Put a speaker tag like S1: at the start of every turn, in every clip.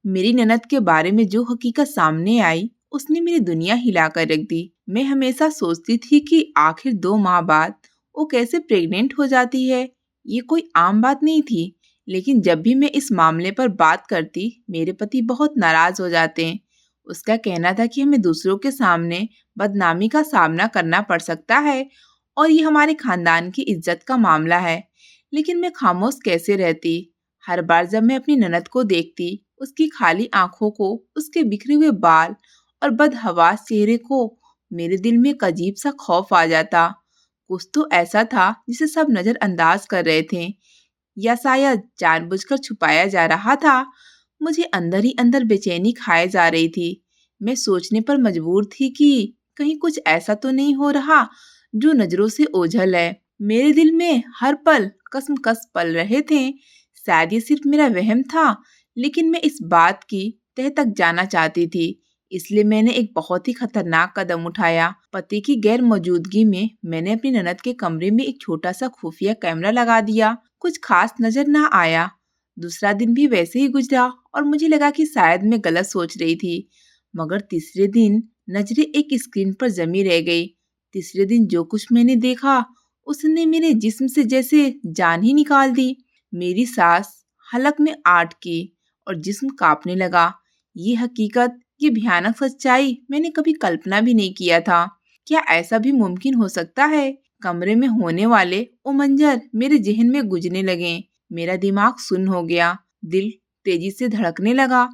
S1: मेरी ननद के बारे में जो हकीकत सामने आई उसने मेरी दुनिया हिला कर रख दी। मैं हमेशा सोचती थी कि आखिर 2 माह बाद वो कैसे प्रेग्नेंट हो जाती है। ये कोई आम बात नहीं थी। लेकिन जब भी मैं इस मामले पर बात करती मेरे पति बहुत नाराज हो जाते हैं। उसका कहना था कि हमें दूसरों के सामने बदनामी का सामना करना पड़ सकता है और ये हमारे खानदान की इज्जत का मामला है। लेकिन मैं खामोश कैसे रहती। हर बार जब मैं अपनी ननद को देखती, उसकी खाली आंखों को, उसके बिखरे हुए बाल और बदहवास चेहरे को, मेरे दिल में एक अजीब सा खौफ आ जाता। कुछ तो ऐसा था जिसे सब नजरअंदाज कर रहे थे या शायद जानबूझकर छुपाया जा रहा था। मुझे अंदर ही अंदर बेचैनी खाए जा रही थी। मैं सोचने पर मजबूर थी कि कहीं कुछ ऐसा तो नहीं हो रहा जो नजरों से ओझल है। मेरे दिल में हर पल कसमकस पल रहे थे। शायद ये सिर्फ मेरा वहम था, लेकिन मैं इस बात की तह तक जाना चाहती थी। इसलिए मैंने एक बहुत ही खतरनाक कदम उठाया। पति की गैर मौजूदगी में मैंने अपनी ननद के कमरे में एक छोटा सा खुफिया कैमरा लगा दिया। कुछ खास नजर ना आया। दूसरा दिन भी वैसे ही गुजरा और मुझे लगा कि शायद मैं गलत सोच रही थी। मगर तीसरे दिन नजरें एक स्क्रीन पर जमी रह गई। तीसरे दिन जो कुछ मैंने देखा उसने मेरे जिस्म से जैसे जान ही निकाल दी। मेरी सांस हलक में आट की और जिस्म कांपने लगा। ये हकीकत, ये भयानक सच्चाई मैंने कभी कल्पना भी नहीं किया था। क्या ऐसा भी मुमकिन हो सकता है? कमरे में होने वाले वो मंजर मेरे जहन में गुजरने लगे। मेरा दिमाग सुन्न हो गया। दिल तेजी से धड़कने लगा।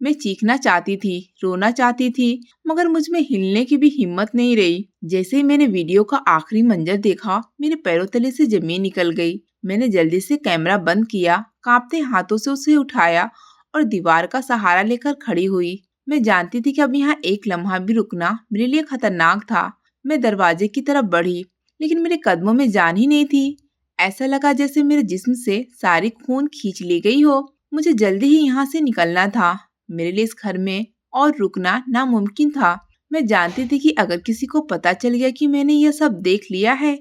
S1: मैं चीखना चाहती थी, रोना चाहती थी, मगर मुझ में हिलने की भी हिम्मत नहीं रही। जैसे ही मैंने वीडियो का आखिरी मंजर देखा, मेरे पैरों तले से जमीन निकल गई। मैंने जल्दी से कैमरा बंद किया, कांपते हाथों से उसे उठाया और दीवार का सहारा लेकर खड़ी हुई। मैं जानती थी कि अब यहाँ एक लम्हा भी रुकना मेरे लिए खतरनाक था। मैं दरवाजे की तरफ बढ़ी, लेकिन मेरे कदमों में जान ही नहीं थी। ऐसा लगा जैसे मेरे जिस्म से सारी खून खींच ली गई हो। मुझे जल्दी ही यहाँ से निकलना था। मेरे लिए इस घर में और रुकना नामुमकिन था। मैं जानती थी कि अगर किसी को पता चल गया कि मैंने यह सब देख लिया है,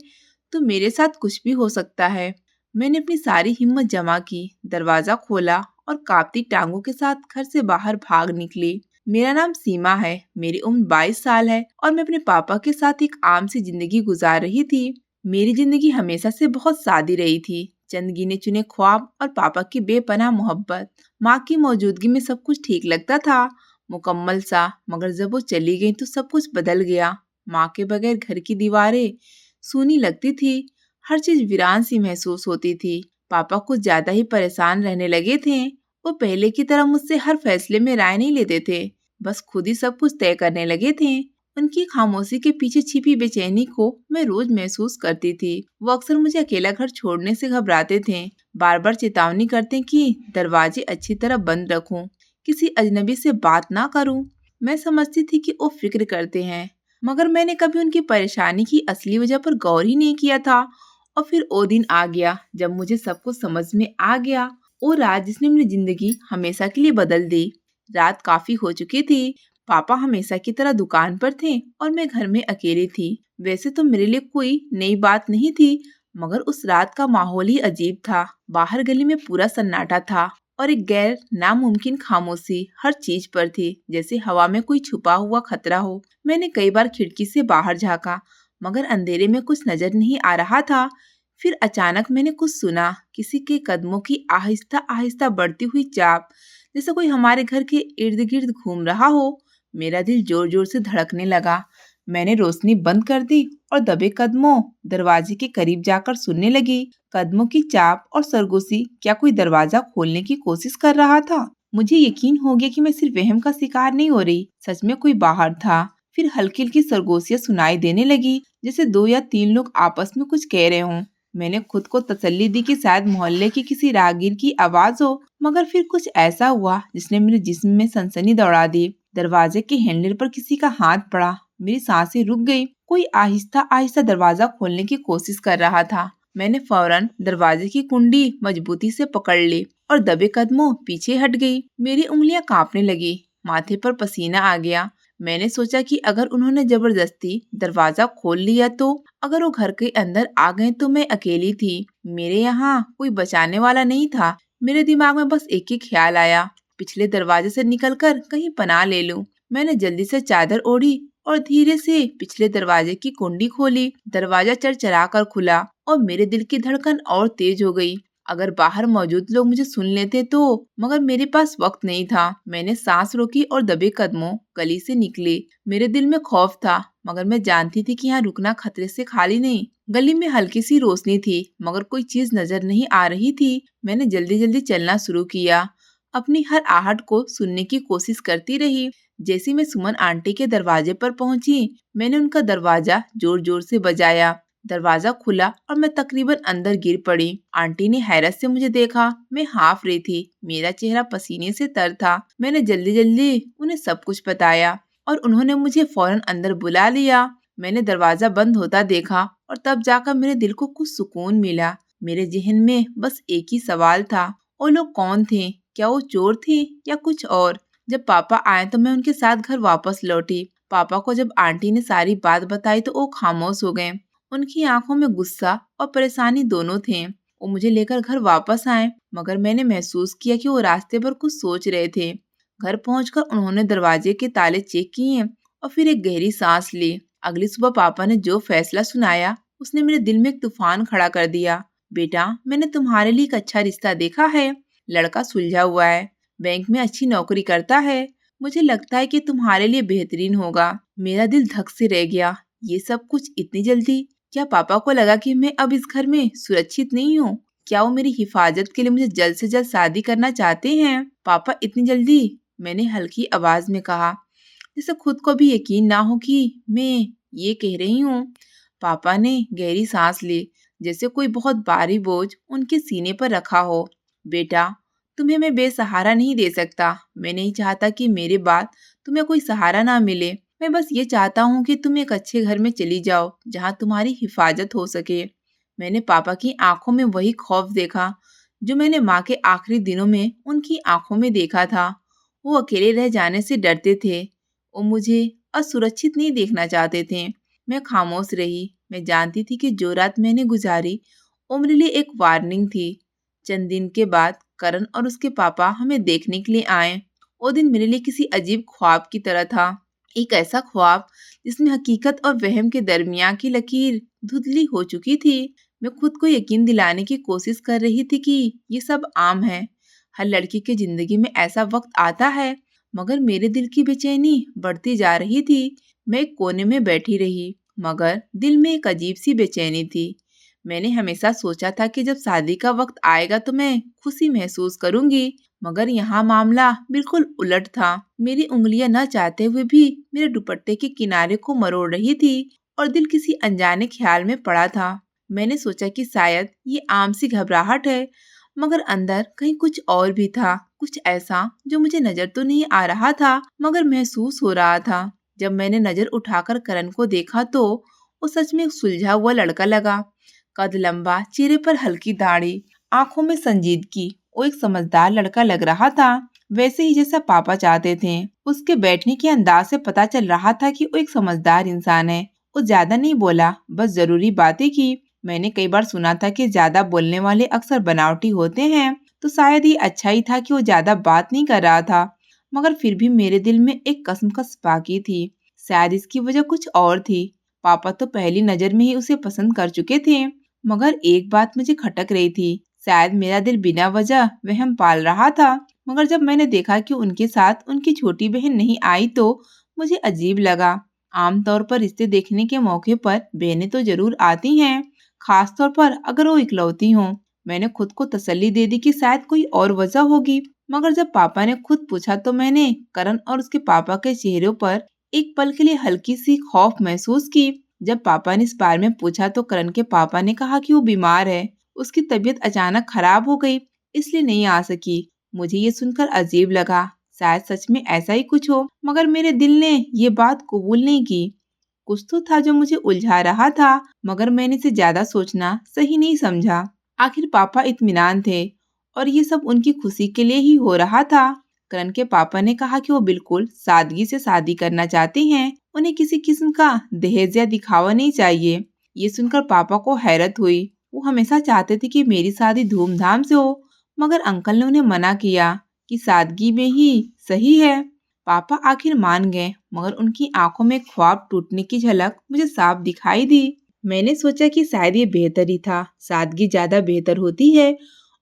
S1: तो मेरे साथ कुछ भी हो सकता है। मैंने अपनी सारी हिम्मत जमा की, दरवाजा खोला और कांपती टांगों के साथ घर से बाहर भाग निकली। मेरा नाम सीमा है, मेरी उम्र 22 साल है और मैं अपने पापा के साथ एक आम सी जिंदगी गुजार रही थी। मेरी जिंदगी हमेशा से बहुत सादी रही थी। चंद गिने चुने ख्वाब और पापा की बेपनाह मोहब्बत। माँ की मौजूदगी में सब कुछ ठीक लगता था, मुकम्मल सा। मगर जब वो चली गई तो सब कुछ बदल गया। माँ के बगैर घर की दीवारें सूनी लगती थी। हर चीज वीरान सी महसूस होती थी। पापा कुछ ज्यादा ही परेशान रहने लगे थे। वो पहले की तरह मुझसे हर फैसले में राय नहीं लेते थे, बस खुद ही सब कुछ तय करने लगे थे। उनकी खामोशी के पीछे छिपी बेचैनी को मैं रोज महसूस करती थी। वो अक्सर मुझे अकेला घर छोड़ने से घबराते थे, बार बार चेतावनी करते कि दरवाजे अच्छी तरह बंद रखूं, किसी अजनबी से बात ना करूं। मैं समझती थी कि वो फिक्र करते हैं, मगर मैंने कभी उनकी परेशानी की असली वजह पर गौर ही नहीं किया था। और फिर वो दिन आ गया जब मुझे सब कुछ समझ में आ गया। वो रात जिसने मेरी जिंदगी हमेशा के लिए बदल दी। रात काफी हो चुकी थी। पापा हमेशा की तरह दुकान पर थे और मैं घर में अकेली थी। वैसे तो मेरे लिए कोई नई बात नहीं थी, मगर उस रात का माहौल ही अजीब था। बाहर गली में पूरा सन्नाटा था और एक गैर नामुमकिन खामोशी हर चीज पर थी, जैसे हवा में कोई छुपा हुआ खतरा हो। मैंने कई बार खिड़की से बाहर झांका, मगर अंधेरे में कुछ नजर नहीं आ रहा था। फिर अचानक मैंने कुछ सुना, किसी के कदमों की आहिस्ता आहिस्ता बढ़ती हुई चाप, जैसे कोई हमारे घर के इर्द गिर्द घूम रहा हो। मेरा दिल जोर जोर से धड़कने लगा। मैंने रोशनी बंद कर दी और दबे कदमों दरवाजे के करीब जाकर सुनने लगी। कदमों की चाप और सरगोशी, क्या कोई दरवाजा खोलने की कोशिश कर रहा था? मुझे यकीन हो गया कि मैं सिर्फ वहम का शिकार नहीं हो रही, सच में कोई बाहर था। फिर हल्की हल्की सरगोशियां सुनाई देने लगी, जैसे 2 या 3 लोग आपस में कुछ कह रहे हों। मैंने खुद को तसल्ली दी कि शायद मोहल्ले की किसी राहगीर की आवाज हो, मगर फिर कुछ ऐसा हुआ जिसने मेरे जिस्म में सनसनी दौड़ा दी। दरवाजे के हैंडल पर किसी का हाथ पड़ा। मेरी सांसें रुक गई। कोई आहिस्ता आहिस्ता दरवाजा खोलने की कोशिश कर रहा था। मैंने फौरन दरवाजे की कुंडी मजबूती से पकड़ ली और दबे कदमों पीछे हट गई। मेरी उंगलियां कांपने लगी, माथे पर पसीना आ गया। मैंने सोचा कि अगर उन्होंने जबरदस्ती दरवाजा खोल लिया तो, अगर वो घर के अंदर आ गए तो मैं अकेली थी। मेरे यहाँ कोई बचाने वाला नहीं था। मेरे दिमाग में बस एक ही ख्याल आया, पिछले दरवाजे से निकलकर कहीं पनाह ले लूं। मैंने जल्दी से चादर ओढ़ी और धीरे से पिछले दरवाजे की कुंडी खोली। दरवाजा चरचरा कर खुला और मेरे दिल की धड़कन और तेज हो गई। अगर बाहर मौजूद लोग मुझे सुन लेते तो, मगर मेरे पास वक्त नहीं था। मैंने सांस रोकी और दबे कदमों गली से निकली। मेरे दिल में खौफ था, मगर मैं जानती थी कि यहाँ रुकना खतरे से खाली नहीं। गली में हल्की सी रोशनी थी, मगर कोई चीज नजर नहीं आ रही थी। मैंने जल्दी जल्दी चलना शुरू किया, अपनी हर आहट को सुनने की कोशिश करती रही। जैसे मैं सुमन आंटी के दरवाजे पर पहुंची, मैंने उनका दरवाजा जोर जोर से बजाया। दरवाजा खुला और मैं तकरीबन अंदर गिर पड़ी। आंटी ने हैरत से मुझे देखा। मैं हाफ रही थी, मेरा चेहरा पसीने से तर था। मैंने जल्दी जल्दी उन्हें सब कुछ बताया और उन्होंने मुझे फौरन अंदर बुला लिया। मैंने दरवाजा बंद होता देखा और तब जाकर मेरे दिल को कुछ सुकून मिला। मेरे जहन में बस एक ही सवाल था, वो लोग कौन थे? क्या वो चोर थे या कुछ और? जब पापा आए तो मैं उनके साथ घर वापस लौटी। पापा को जब आंटी ने सारी बात बताई तो वो खामोश हो गए। उनकी आंखों में गुस्सा और परेशानी दोनों थे। वो मुझे लेकर घर वापस आए, मगर मैंने महसूस किया कि वो रास्ते पर कुछ सोच रहे थे। घर पहुंचकर उन्होंने दरवाजे के ताले चेक किए और फिर एक गहरी सांस ली। अगली सुबह पापा ने जो फैसला सुनाया, उसने मेरे दिल में एक तूफान खड़ा कर दिया। बेटा, मैंने तुम्हारे लिए एक अच्छा रिश्ता देखा है। लड़का सुलझा हुआ है, बैंक में अच्छी नौकरी करता है। मुझे लगता है कि तुम्हारे लिए बेहतरीन होगा। मेरा दिल धक से रह गया। ये सब कुछ इतनी जल्दी? क्या पापा को लगा कि मैं अब इस घर में सुरक्षित नहीं हूँ? क्या वो मेरी हिफाजत के लिए मुझे जल्द से जल्द शादी करना चाहते हैं? पापा, इतनी जल्दी? मैंने हल्की आवाज में कहा, जैसे खुद को भी यकीन ना हो कि मैं ये कह रही हूँ। पापा ने गहरी सांस ली, जैसे कोई बहुत भारी बोझ उनके सीने पर रखा हो। बेटा, तुम्हें मैं बेसहारा नहीं दे सकता। मैं नहीं चाहता कि मेरे बाद तुम्हें कोई सहारा ना मिले। मैं बस ये चाहता हूँ कि तुम एक अच्छे घर में चली जाओ, जहाँ तुम्हारी हिफाजत हो सके। मैंने पापा की आंखों में वही खौफ देखा जो मैंने माँ के आखिरी दिनों में उनकी आंखों में देखा था। वो अकेले रह जाने से डरते थे। वो मुझे असुरक्षित नहीं देखना चाहते थे। मैं खामोश रही। मैं जानती थी कि जो रात मैंने गुजारी, वो मेरे लिए एक वार्निंग थी। चंद दिन के बाद करण और उसके पापा हमें देखने के लिए आए। वो दिन मेरे लिए किसी अजीब ख्वाब की तरह था। एक ऐसा ख्वाब जिसमें हकीकत और वहम के दरमियान की लकीर धुंधली हो चुकी थी। मैं खुद को यकीन दिलाने की कोशिश कर रही थी कि ये सब आम है। हर लड़की की जिंदगी में ऐसा वक्त आता है, मगर मेरे दिल की बेचैनी बढ़ती जा रही थी। मैं एक कोने में बैठी रही, मगर दिल में एक अजीब सी बेचैनी थी। मैंने हमेशा सोचा था कि जब शादी का वक्त आएगा तो मैं खुशी महसूस करूंगी, मगर यहाँ मामला बिल्कुल उलट था। मेरी उंगलियां न चाहते हुए भी मेरे दुपट्टे के किनारे को मरोड़ रही थी और दिल किसी अनजाने ख्याल में पड़ा था। मैंने सोचा कि शायद ये आम सी घबराहट है, मगर अंदर कहीं कुछ और भी था। कुछ ऐसा जो मुझे नजर तो नहीं आ रहा था, मगर महसूस हो रहा था। जब मैंने नजर उठाकर करण को देखा तो वो सच में एक सुलझा हुआ लड़का लगा। कद लंबा, चेहरे पर हल्की दाढ़ी, आंखों में संजीदगी। वो एक समझदार लड़का लग रहा था, वैसे ही जैसा पापा चाहते थे। उसके बैठने के अंदाज से पता चल रहा था कि वो एक समझदार इंसान है। वो ज्यादा नहीं बोला, बस जरूरी बातें की। मैंने कई बार सुना था कि ज्यादा बोलने वाले अक्सर बनावटी होते हैं, तो शायद ये अच्छा ही था कि वो ज्यादा बात नहीं कर रहा था। मगर फिर भी मेरे दिल में एक कसमकस बाकी थी। शायद इसकी वजह कुछ और थी। पापा तो पहली नजर में ही उसे पसंद कर चुके थे, मगर एक बात मुझे खटक रही थी। शायद मेरा दिल बिना वजह वहम पाल रहा था। मगर जब मैंने देखा कि उनके साथ उनकी छोटी बहन नहीं आई तो मुझे अजीब लगा। आमतौर पर रिश्ते देखने के मौके पर बहनें तो जरूर आती हैं, खास तौर पर अगर वो इकलौती हों। मैंने खुद को तसल्ली दे दी कि शायद कोई और वजह होगी, मगर जब पापा ने खुद पूछा तो मैंने करण और उसके पापा के चेहरों पर एक पल के लिए हल्की सी खौफ महसूस की। जब पापा ने इस बारे में पूछा तो करण के पापा ने कहा कि वो बीमार है, उसकी तबीयत अचानक खराब हो गई, इसलिए नहीं आ सकी। मुझे ये सुनकर अजीब लगा, शायद सच में ऐसा ही कुछ हो, मगर मेरे दिल ने ये बात कबूल नहीं की। कुछ तो था जो मुझे उलझा रहा था, मगर मैंने इसे ज्यादा सोचना सही नहीं समझा। आखिर पापा इत्मीनान थे और ये सब उनकी खुशी के लिए ही हो रहा था। करण के पापा ने कहा कि वो बिल्कुल सादगी से शादी करना चाहते हैं, उन्हें किसी किस्म का दहेज या दिखावा नहीं चाहिए। ये सुनकर पापा को हैरत हुई। वो हमेशा चाहते थे कि मेरी शादी धूमधाम से हो, मगर अंकल ने उन्हें मना किया। कि सादगी में ही सही है। पापा आखिर मान गए, मगर उनकी आंखों में ख्वाब टूटने की झलक मुझे साफ दिखाई दी। मैंने सोचा कि शायद ये बेहतर ही था, सादगी ज्यादा बेहतर होती है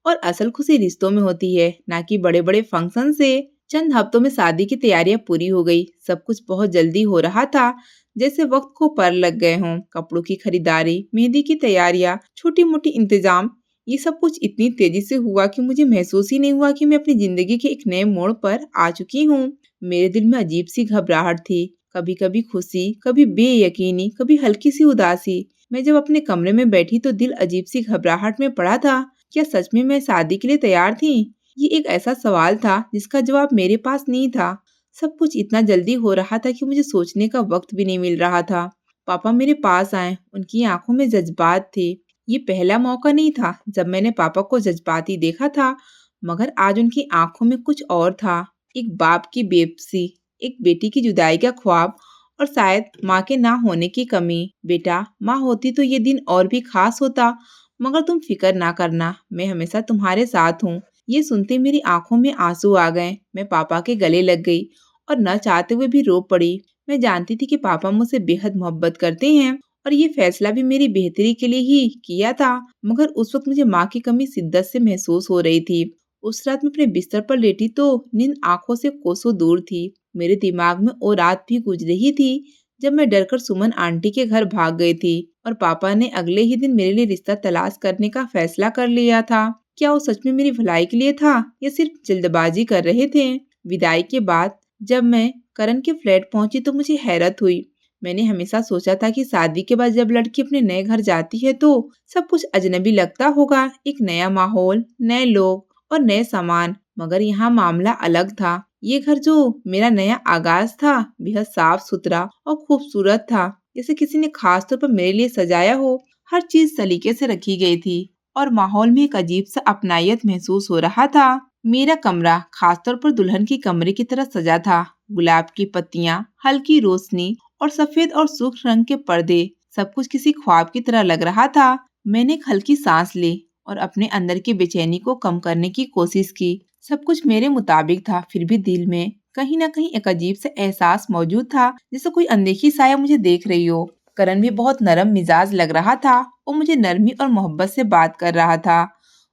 S1: और असल खुशी रिश्तों में होती है, ना कि बड़े बड़े फंक्शन से। चंद हफ्तों में शादी की तैयारियां पूरी हो गई। सब कुछ बहुत जल्दी हो रहा था, जैसे वक्त को पर लग गए हों। कपड़ों की खरीदारी, मेहंदी की तैयारियां, छोटी मोटी इंतजाम, ये सब कुछ इतनी तेजी से हुआ कि मुझे महसूस ही नहीं हुआ कि मैं अपनी जिंदगी के एक नए मोड़ पर आ चुकी हूँ। मेरे दिल में अजीब सी घबराहट थी, कभी कभी खुशी, कभी बेयकीनी, कभी हल्की सी उदासी। मैं जब अपने कमरे में बैठी तो दिल अजीब सी घबराहट में पड़ा था। क्या सच में मैं शादी के लिए तैयार थी? ये एक ऐसा सवाल था जिसका जवाब मेरे पास नहीं था। सब कुछ इतना जल्दी हो रहा था कि मुझे सोचने का वक्त भी नहीं मिल रहा था। पापा मेरे पास आए, उनकी आंखों में जज्बात थे। ये पहला मौका नहीं था जब मैंने पापा को जज्बाती देखा था, मगर आज उनकी आंखों में कुछ और था। एक बाप की बेबसी, एक बेटी की जुदाई का ख्वाब, और शायद माँ के ना होने की कमी। बेटा, माँ होती तो ये दिन और भी खास होता, मगर तुम फिक्र ना करना, मैं हमेशा तुम्हारे साथ हूँ। ये सुनते मेरी आंखों में आंसू आ गए। मैं पापा के गले लग गई और न चाहते हुए भी रो पड़ी। मैं जानती थी कि पापा मुझसे बेहद मोहब्बत करते हैं और ये फैसला भी मेरी बेहतरी के लिए ही किया था, मगर उस वक्त मुझे माँ की कमी शिद्दत से महसूस हो रही थी। उस रात मैं अपने बिस्तर पर लेटी तो नींद आंखों से कोसों दूर थी। मेरे दिमाग में वो रात भी गुजर रही थी जब मैं डरकर सुमन आंटी के घर भाग गई थी और पापा ने अगले ही दिन मेरे लिए रिश्ता तलाश करने का फैसला कर लिया था। क्या वो सच में मेरी भलाई के लिए था या सिर्फ जल्दबाजी कर रहे थे? विदाई के बाद जब मैं करण के फ्लैट पहुंची तो मुझे हैरत हुई। मैंने हमेशा सोचा था कि शादी के बाद जब लड़की अपने नए घर जाती है तो सब कुछ अजनबी लगता होगा, एक नया माहौल, नए लोग और नए सामान। मगर यहाँ मामला अलग था। ये घर जो मेरा नया आगाज था, बेहद साफ सुथरा और खूबसूरत था, जैसे किसी ने खास तौर पर मेरे लिए सजाया हो। हर चीज सलीके से रखी गई थी और माहौल में एक अजीब सा अपनायत महसूस हो रहा था। मेरा कमरा खासतौर पर दुल्हन के कमरे की तरह सजा था। गुलाब की पत्तियां, हल्की रोशनी और सफेद और सूक्ष्म रंग के पर्दे, सब कुछ किसी ख्वाब की तरह लग रहा था। मैंने एक हल्की सांस ली और अपने अंदर की बेचैनी को कम करने की कोशिश की। सब कुछ मेरे मुताबिक था, फिर भी दिल में कहीं न कहीं एक अजीब सा एहसास मौजूद था, जैसे कोई अनदेखी साया मुझे देख रही हो। करण भी बहुत नरम मिजाज लग रहा था। वो मुझे नरमी और मोहब्बत से बात कर रहा था।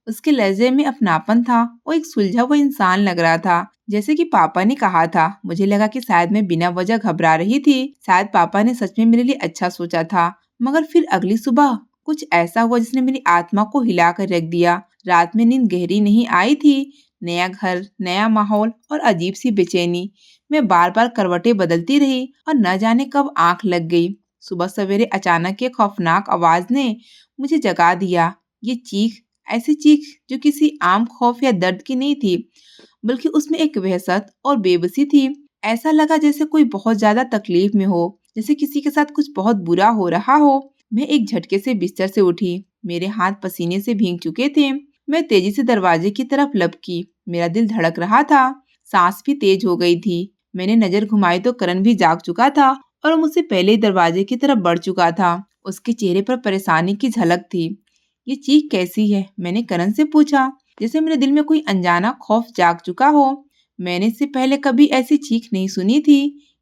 S1: उसके लहजे में अपनापन था। वो एक सुलझा हुआ इंसान लग रहा था, जैसे कि पापा ने कहा था। मुझे लगा कि शायद मैं बिना वजह घबरा रही थी। शायद पापा ने सच में मेरे लिए अच्छा सोचा था। मगर फिर अगली सुबह कुछ ऐसा हुआ जिसने मेरी आत्मा को हिला कर रख दिया। रात में नींद गहरी नहीं आई थी। नया घर, नया माहौल और अजीब सी बेचैनी। मैं बार बार करवटें बदलती रही और न जाने कब आंख लग गई। सुबह सवेरे अचानक एक खौफनाक आवाज ने मुझे जगा दिया। ये चीख, ऐसी चीख जो किसी आम खौफ या दर्द की नहीं थी, बल्कि उसमें एक वहशत और बेबसी थी। ऐसा लगा जैसे कोई बहुत ज्यादा तकलीफ में हो, जैसे किसी के साथ कुछ बहुत बुरा हो रहा हो। मैं एक झटके से बिस्तर से उठी। मेरे हाथ पसीने से भीग चुके थे। मैं तेजी से दरवाजे की तरफ लपकी। मेरा दिल धड़क रहा था, सांस भी तेज हो गई थी। मैंने नजर घुमाई तो करण भी जाग चुका था और मुझसे पहले ही दरवाजे की तरफ बढ़ चुका था। उसके चेहरे पर परेशानी की झलक थी। ये चीख कैसी है? मैंने करण से पूछा, जैसे मेरे दिल में कोई अनजाना खौफ जाग चुका हो। मैंने इससे पहले कभी ऐसी चीख नहीं सुनी थी।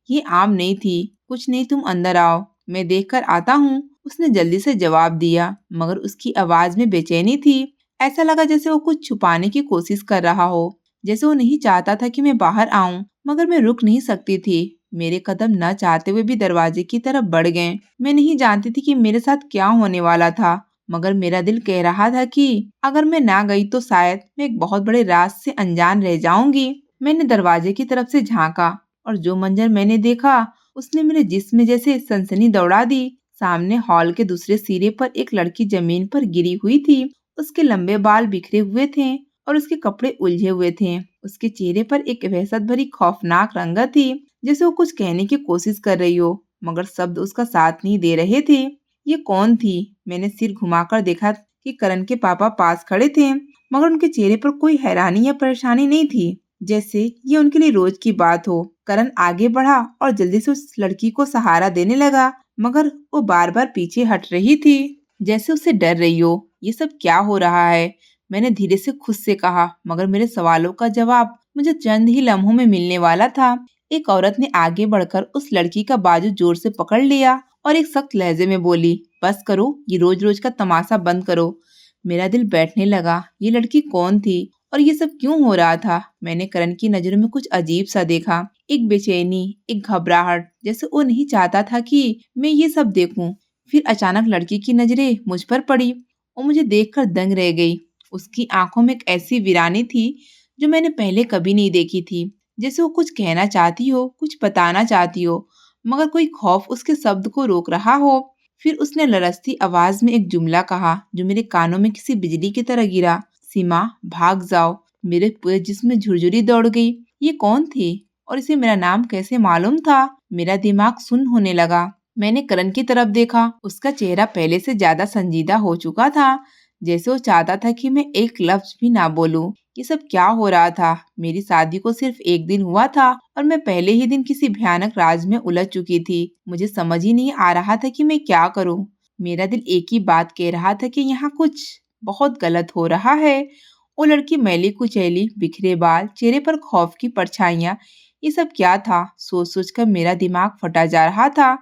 S1: ये आम नहीं थी। कुछ नहीं, तुम अंदर आओ, मैं देख कर आता हूँ। उसने जल्दी से जवाब दिया, मगर उसकी आवाज में बेचैनी थी। ऐसा लगा जैसे वो कुछ छुपाने की कोशिश कर रहा हो, जैसे वो नहीं चाहता था कि मैं बाहर आऊं। मगर मैं रुक नहीं सकती थी। मेरे कदम न चाहते हुए भी दरवाजे की तरफ बढ़ गए। मैं नहीं जानती थी कि मेरे साथ क्या होने वाला था, मगर मेरा दिल कह रहा था कि अगर मैं ना गई तो शायद मैं एक बहुत बड़े राज से अनजान रह जाऊंगी। मैंने दरवाजे की तरफ से झांका और जो मंजर मैंने देखा उसने मेरे जिस्म में जैसे सनसनी दौड़ा दी। सामने हॉल के दूसरे सिरे पर एक लड़की जमीन पर गिरी हुई थी। उसके लंबे बाल बिखरे हुए थे और उसके कपड़े उलझे हुए थे। उसके चेहरे पर एक वहशत भरी खौफनाक रंगत थी, जैसे वो कुछ कहने की कोशिश कर रही हो, मगर शब्द उसका साथ नहीं दे रहे थे। ये कौन थी? मैंने सिर घुमाकर देखा कि करण के पापा पास खड़े थे, मगर उनके चेहरे पर कोई हैरानी या परेशानी नहीं थी, जैसे ये उनके लिए रोज की बात हो। करण आगे बढ़ा और जल्दी से उस लड़की को सहारा देने लगा, मगर वो बार बार पीछे हट रही थी, जैसे उसे डर रही हो। ये सब क्या हो रहा है? मैंने धीरे से खुद से कहा, मगर मेरे सवालों का जवाब मुझे चंद ही लम्हों में मिलने वाला था। एक औरत ने आगे बढ़कर उस लड़की का बाजू जोर से पकड़ लिया और एक सख्त लहजे में बोली, बस करो, ये रोज रोज का तमाशा बंद करो। मेरा दिल बैठने लगा। ये लड़की कौन थी और ये सब क्यों हो रहा था? मैंने करण की नजरों में कुछ अजीब सा देखा, एक बेचैनी, एक घबराहट, जैसे वो नहीं चाहता था कि मैं ये सब देखूं। फिर अचानक लड़की की नजरें मुझ पर पड़ी और मुझे देखकर दंग रह गई। उसकी आंखों में एक ऐसी वीरानी थी जो मैंने पहले कभी नहीं देखी थी। जैसे वो कुछ कहना चाहती हो, कुछ बताना चाहती हो, मगर कोई खौफ उसके शब्द को रोक रहा हो। फिर उसने लरजती आवाज में एक जुमला कहा जो मेरे कानों में किसी बिजली की तरह गिरा, सीमा, भाग जाओ। मेरे पूरे जिस्म में झुरझुरी दौड़ गई। ये कौन थी और इसे मेरा नाम कैसे मालूम था? मेरा दिमाग सुन्न होने लगा। मैंने करण की तरफ देखा। उसका चेहरा पहले से ज्यादा संजीदा हो चुका था, जैसे वो चाहता था कि मैं एक लफ्ज भी ना बोलूं। ये सब क्या हो रहा था? मेरी शादी को सिर्फ एक दिन हुआ था और मैं पहले ही दिन किसी भयानक राज में उलझ चुकी थी। मुझे समझ ही नहीं आ रहा था कि मैं क्या करूं। मेरा दिल एक ही बात कह रहा था कि यहाँ कुछ बहुत गलत हो रहा है। वो लड़की मैली कुचैली, बिखरे बाल, चेहरे पर खौफ की परछाइयां, ये सब क्या था? सोच सोच कर मेरा दिमाग फटा जा रहा था।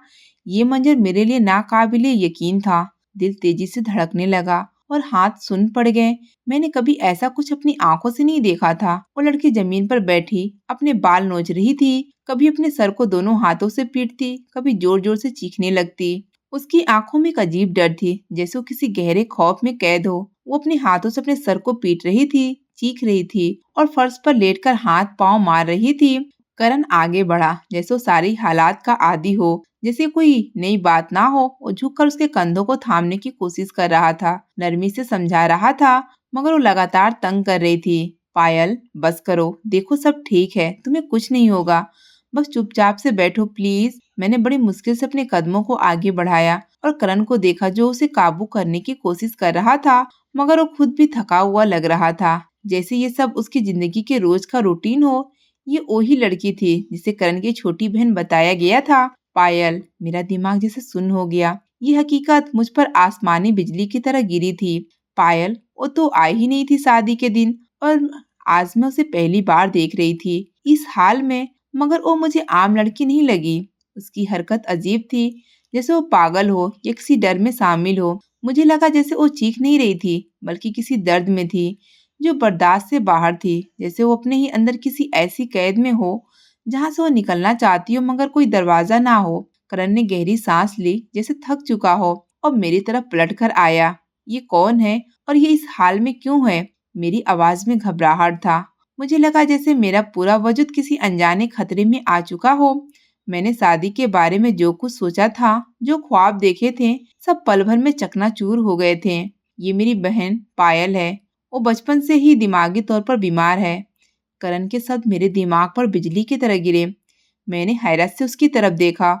S1: ये मंजर मेरे लिए नाकाबिले यकीन था। दिल तेजी से धड़कने लगा और हाथ सुन पड़ गए। मैंने कभी ऐसा कुछ अपनी आंखों से नहीं देखा था। वो लड़की जमीन पर बैठी अपने बाल नोच रही थी, कभी अपने सर को दोनों हाथों से पीटती, कभी जोर जोर से चीखने लगती। उसकी आंखों में एक अजीब डर थी, जैसे वो किसी गहरे खौफ में कैद हो। वो अपने हाथों से अपने सर को पीट रही थी, चीख रही थी और फर्श पर लेटकर हाथ पांव मार रही थी। करण आगे बढ़ा, जैसे वो सारी हालात का आदी हो, जैसे कोई नई बात ना हो। वो झुककर उसके कंधों को थामने की कोशिश कर रहा था, नरमी से समझा रहा था, मगर वो लगातार तंग कर रही थी। पायल, बस करो, देखो सब ठीक है, तुम्हें कुछ नहीं होगा, बस चुपचाप से बैठो प्लीज। मैंने बड़ी मुश्किल से अपने कदमों को आगे बढ़ाया और करण को देखा जो उसे काबू करने की कोशिश कर रहा था, मगर वो खुद भी थका हुआ लग रहा था, जैसे ये सब उसकी जिंदगी के रोज का रूटीन हो। ये वही लड़की थी जिसे करण की छोटी बहन बताया गया था। पायल, मेरा दिमाग जैसे सुन्न हो गया। ये हकीकत मुझ पर आसमानी बिजली की तरह गिरी थी। पायल, वो तो आई ही नहीं थी शादी के दिन और आज मैं उसे पहली बार देख रही थी इस हाल में। मगर वो मुझे आम लड़की नहीं लगी। उसकी हरकत अजीब थी, जैसे वो पागल हो या किसी डर में शामिल हो। मुझे लगा जैसे वो चीख नहीं रही थी, बल्कि किसी दर्द में थी जो बर्दाश्त से बाहर थी, जैसे वो अपने ही अंदर किसी ऐसी कैद में हो जहां से वो निकलना चाहती हो, मगर कोई दरवाजा ना हो। करण ने गहरी सांस ली, जैसे थक चुका हो, और मेरी तरफ पलट कर आया। ये कौन है और ये इस हाल में क्यों है? मेरी आवाज में घबराहट था। मुझे लगा जैसे मेरा पूरा वजूद किसी अनजाने खतरे में आ चुका हो। मैंने शादी के बारे में जो कुछ सोचा था, जो ख्वाब देखे थे, सब पल भर में चकनाचूर हो गए थे। ये मेरी बहन पायल है। वो बचपन से ही दिमागी तौर पर बीमार है। करण के शब्द मेरे दिमाग पर बिजली की तरह गिरे। मैंने हैरत से उसकी तरफ देखा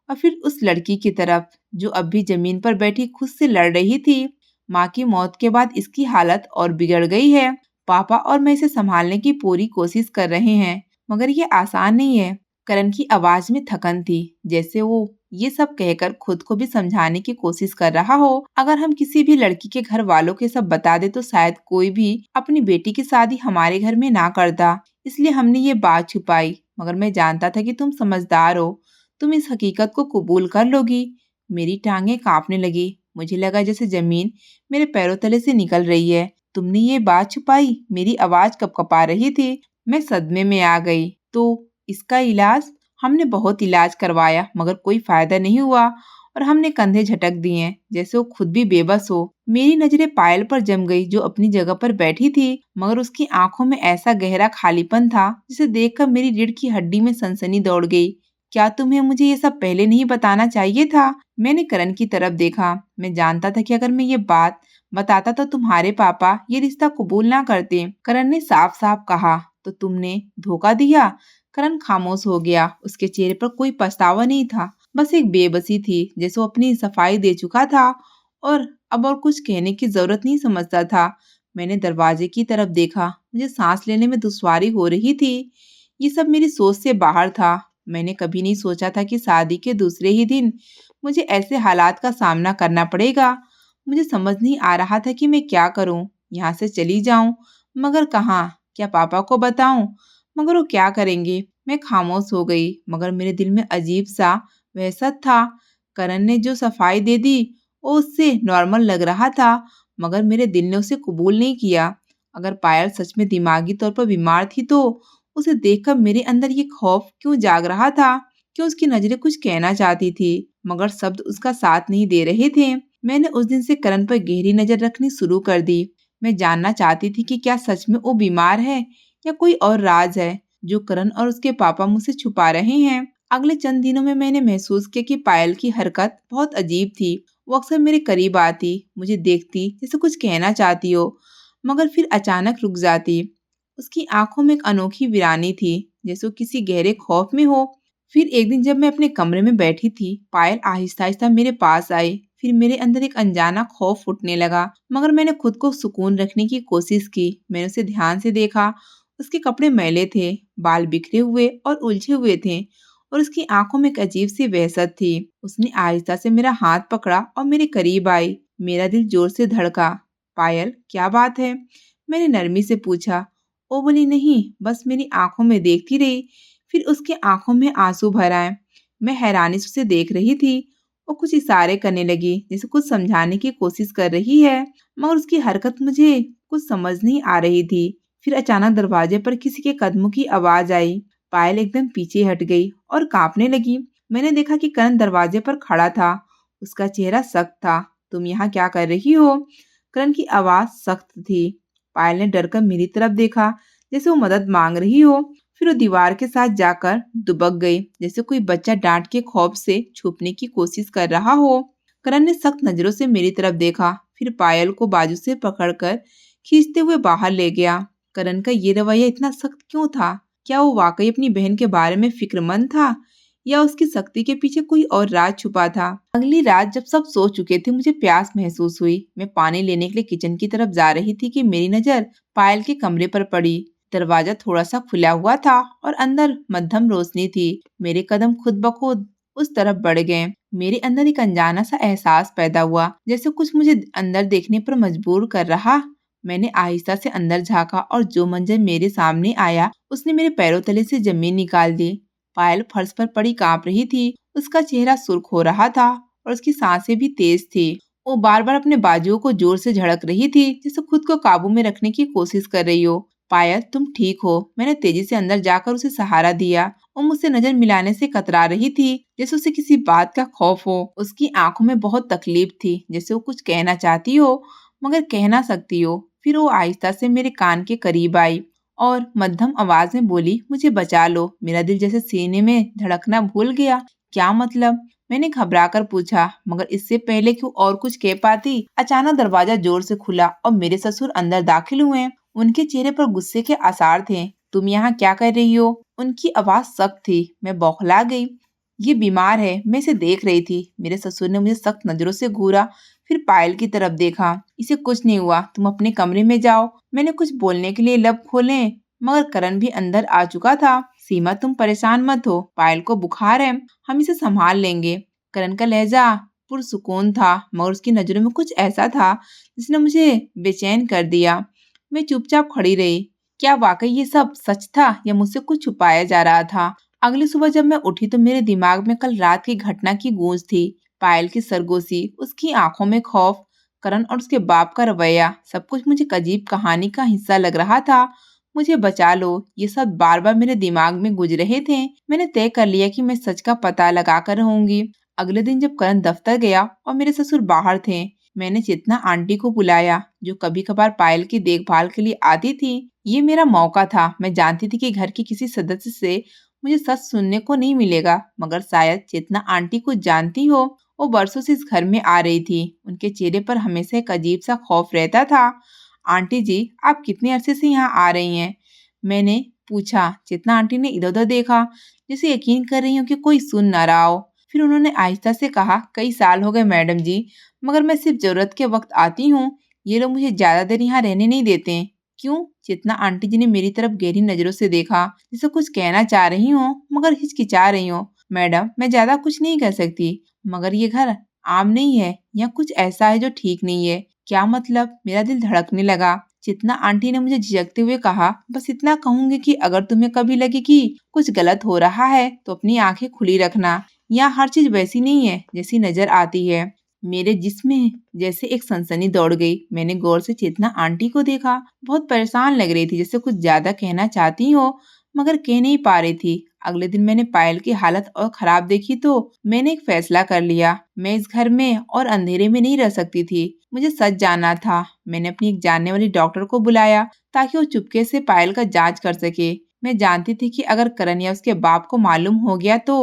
S1: और फिर उस लड़की की तरफ जो अब भी जमीन पर बैठी खुद से लड़ रही थी। माँ की मौत के बाद इसकी हालत और बिगड़ गई है। पापा और मैं इसे संभालने की पूरी कोशिश कर रहे हैं, मगर ये आसान नहीं है। करण की आवाज में थकन थी, जैसे वो ये सब कहकर खुद को भी समझाने की कोशिश कर रहा हो। अगर हम किसी भी लड़की के घर वालों के सब बता दे तो शायद कोई भी अपनी बेटी की शादी हमारे घर में ना करता, इसलिए हमने ये बात छुपाई। मगर मैं जानता था कि तुम समझदार हो, तुम इस हकीकत को कबूल कर लोगी। मेरी टांगें कांपने लगी। मुझे लगा जैसे जमीन मेरे पैरों तले से निकल रही है। तुमने ये बात छुपाई? मेरी आवाज कपकपा रही थी। मैं सदमे में आ गई। तो इसका इलाज? हमने बहुत इलाज करवाया, मगर कोई फायदा नहीं हुआ और हमने कंधे झटक दिए, जैसे वो खुद भी बेबस हो। मेरी नजरें पायल पर जम गई, जो अपनी जगह पर बैठी थी, मगर उसकी आंखों में ऐसा गहरा खालीपन था जिसे देखकर मेरी रीढ़ की हड्डी में सनसनी दौड़ गई। क्या तुम्हें मुझे ये सब पहले नहीं बताना चाहिए था? मैंने करण की तरफ देखा। मैं जानता था कि अगर मैं ये बात बताता तो तुम्हारे पापा ये रिश्ता कबूल ना करते। करण ने साफ साफ कहा। तो तुमने धोखा दिया? करण खामोश हो गया। उसके चेहरे पर कोई पछतावा नहीं था, बस एक बेबसी थी, जैसे वो अपनी सफाई दे चुका था और अब और कुछ कहने की जरूरत नहीं समझता था। मैंने दरवाजे की तरफ देखा। मुझे सांस लेने में दुश्वारी हो रही थी। ये सब मेरी सोच से बाहर था। मैंने कभी नहीं सोचा था कि शादी के दूसरे ही दिन मुझे ऐसे हालात का सामना करना पड़ेगा। मुझे समझ नहीं आ रहा था कि मैं क्या करूं। यहाँ से चली जाऊं, मगर कहाँ? क्या पापा को बताऊं? मगर वो क्या करेंगे। मैं खामोश हो गई, मगर मेरे दिल में अजीब सा वहशत था। करण ने जो सफाई दे दी वो उससे नॉर्मल लग रहा था, मगर मेरे दिल ने उसे कबूल नहीं किया। अगर पायल सच में दिमागी तौर पर बीमार थी तो उसे देखकर मेरे अंदर ये खौफ क्यों जाग रहा था। क्यों उसकी नजरें कुछ कहना चाहती थी, मगर शब्द उसका साथ नहीं दे रहे थे। मैंने उस दिन से करण पर गहरी नजर रखनी शुरू कर दी। मैं जानना चाहती थी कि क्या सच में वो बीमार है या कोई और राज है जो करण और उसके पापा मुझसे छुपा रहे हैं। अगले चंद दिनों में मैंने महसूस किया कि पायल की हरकत बहुत अजीब थी। वो अक्सर मेरे करीब आती, मुझे देखती जैसे कुछ कहना चाहती हो, मगर फिर अचानक रुक जाती। उसकी आंखों में एक अनोखी वीरानी थी, जैसे वो किसी गहरे खौफ में हो। फिर एक दिन जब मैं अपने कमरे में बैठी थी, पायल आहिस्ता आहिस्ता मेरे पास आई। फिर मेरे अंदर एक अनजाना खौफ उठने लगा, मगर मैंने खुद को सुकून रखने की कोशिश की। मैंने उसे ध्यान से देखा। उसके कपड़े मैले थे, बाल बिखरे हुए और उलझे हुए थे, और उसकी आंखों में एक अजीब सी वहशत थी। उसने आहिस्ता से मेरा हाथ पकड़ा और मेरे करीब आई। मेरा दिल जोर से धड़का। पायल, क्या बात है? मैंने नरमी से पूछा। वो बोली, नहीं, बस मेरी आंखों में देखती रही। फिर उसकी आंखों में आंसू भर आए। मैं हैरानी से उसे देख रही थी। वो कुछ इशारे करने लगी, जैसे कुछ समझाने की कोशिश कर रही है, मगर उसकी हरकत मुझे कुछ समझ नहीं आ रही थी। फिर अचानक दरवाजे पर किसी के कदमों की आवाज आई। पायल एकदम पीछे हट गई और कांपने लगी। मैंने देखा कि करण दरवाजे पर खड़ा था। उसका चेहरा सख्त था। तुम यहाँ क्या कर रही हो? करण की आवाज सख्त थी। पायल ने डरकर मेरी तरफ देखा, जैसे वो मदद मांग रही हो। फिर वो दीवार के साथ जाकर दुबक गई, जैसे कोई बच्चा डांट के खौफ से छुपने की कोशिश कर रहा हो। करण ने सख्त नजरों से मेरी तरफ देखा, फिर पायल को बाजू से पकड़कर खींचते हुए बाहर ले गया। करण का ये रवैया इतना सख्त क्यों था? क्या वो वाकई अपनी बहन के बारे में फिक्रमंद था, या उसकी सख्ती के पीछे कोई और राज छुपा था? अगली रात जब सब सो चुके थे, मुझे प्यास महसूस हुई। मैं पानी लेने के लिए किचन की तरफ जा रही थी कि मेरी नजर पायल के कमरे पर पड़ी। दरवाजा थोड़ा सा खुला हुआ था और अंदर मध्यम रोशनी थी। मेरे कदम खुद ब खुद उस तरफ बढ़ गए। मेरे अंदर एक अनजाना सा एहसास पैदा हुआ, जैसे कुछ मुझे अंदर देखने पर मजबूर कर रहा। मैंने आहिस्ता से अंदर झांका और जो मंजर मेरे सामने आया उसने मेरे पैरों तले से जमीन निकाल दी। पायल फर्श पर पड़ी कांप रही थी। उसका चेहरा सुर्ख हो रहा था और उसकी सांसें भी तेज थी। वो बार बार अपने बाजुओं को जोर से झड़क रही थी, जैसे खुद को काबू में रखने की कोशिश कर रही हो। पायल, तुम ठीक हो? मैंने तेजी से अंदर जाकर उसे सहारा दिया। वो मुझसे नजर मिलाने से कतरा रही थी, जैसे उसे किसी बात का खौफ हो। उसकी आंखों में बहुत तकलीफ थी, जैसे वो कुछ कहना चाहती हो मगर कह ना सकती हो। फिर वो आहिस्ता से मेरे कान के करीब आई और मध्यम आवाज में बोली, मुझे बचा लो। मेरा दिल जैसे सीने में धड़कना भूल गया। क्या मतलब? मैंने घबराकर पूछा, मगर इससे पहले कि वो और कुछ कह पाती, अचानक दरवाजा जोर से खुला और मेरे ससुर अंदर दाखिल हुए। उनके चेहरे पर गुस्से के आसार थे। तुम यहाँ क्या कर रही हो? उनकी आवाज सख्त थी। मैं बौखला गई। ये बीमार है, मैं इसे देख रही थी। मेरे ससुर ने मुझे सख्त नजरों से घूरा, फिर पायल की तरफ देखा। इसे कुछ नहीं हुआ, तुम अपने कमरे में जाओ। मैंने कुछ बोलने के लिए लब खोले, मगर करण भी अंदर आ चुका था। सीमा, तुम परेशान मत हो, पायल को बुखार है, हम इसे संभाल लेंगे। करण का लहजा पुरसुकून था, मगर उसकी नजरों में कुछ ऐसा था जिसने मुझे बेचैन कर दिया। मैं चुपचाप खड़ी रही। क्या वाकई ये सब सच था या मुझसे कुछ छुपाया जा रहा था? अगली सुबह जब मैं उठी तो मेरे दिमाग में कल रात की घटना की गूंज थी। पायल की सरगोशी, उसकी आंखों में खौफ, करण और उसके बाप का रवैया, सब कुछ मुझे एक अजीब कहानी का हिस्सा लग रहा था। मुझे बचा लो, ये सब बार बार मेरे दिमाग में गुज रहे थे। मैंने तय कर लिया कि मैं सच का पता लगा कर रहूंगी। अगले दिन जब करण दफ्तर गया और मेरे ससुर बाहर थे, मैंने चेतना आंटी को बुलाया, जो कभी कभार पायल की देखभाल के लिए आती थी। ये मेरा मौका था। मैं जानती थी कि घर की किसी सदस्य से मुझे सच सुनने को नहीं मिलेगा, मगर शायद चेतना आंटी को जानती हो। वो बरसों से इस घर में आ रही थी। उनके चेहरे पर हमेशा एक अजीब सा खौफ रहता था। आंटी जी, आप कितने अरसे से यहाँ आ रही हैं? मैंने पूछा। चेतना आंटी ने इधर उधर देखा, जैसे यकीन कर रही हूँ कि कोई सुन ना रहा हो। फिर उन्होंने आहिस्ता से कहा, कई साल हो गए मैडम जी, मगर मैं सिर्फ जरूरत के वक्त आती हूँ। ये लोग मुझे ज्यादा देर यहाँ रहने नहीं देते। क्यों? चेतना आंटी जी ने मेरी तरफ गहरी नजरों से देखा, जैसे कुछ कहना चाह रही हूँ मगर हिचकिचा रही हूँ। मैडम, मैं ज्यादा कुछ नहीं कह सकती, मगर ये घर आम नहीं है। यहाँ कुछ ऐसा है जो ठीक नहीं है। क्या मतलब? मेरा दिल धड़कने लगा। चितना आंटी ने मुझे झिझकते हुए कहा, बस इतना कहूंगी कि अगर तुम्हें कभी लगे कि कुछ गलत हो रहा है तो अपनी आंखें खुली रखना। यहाँ हर चीज वैसी नहीं है जैसी नजर आती है। मेरे जिस्म में जैसे एक सनसनी दौड़ गई। मैंने गौर से चेतना आंटी को देखा। बहुत परेशान लग रही थी, जैसे कुछ ज्यादा कहना चाहती हो मगर कह नहीं पा रही थी। अगले दिन मैंने पायल की हालत और खराब देखी तो मैंने एक फैसला कर लिया। मैं इस घर में और अंधेरे में नहीं रह सकती थी। मुझे सच जानना था। मैंने अपनी एक जानने वाली डॉक्टर को बुलाया ताकि वो चुपके से पायल का जांच कर सके। मैं जानती थी कि अगर करण या उसके बाप को मालूम हो गया तो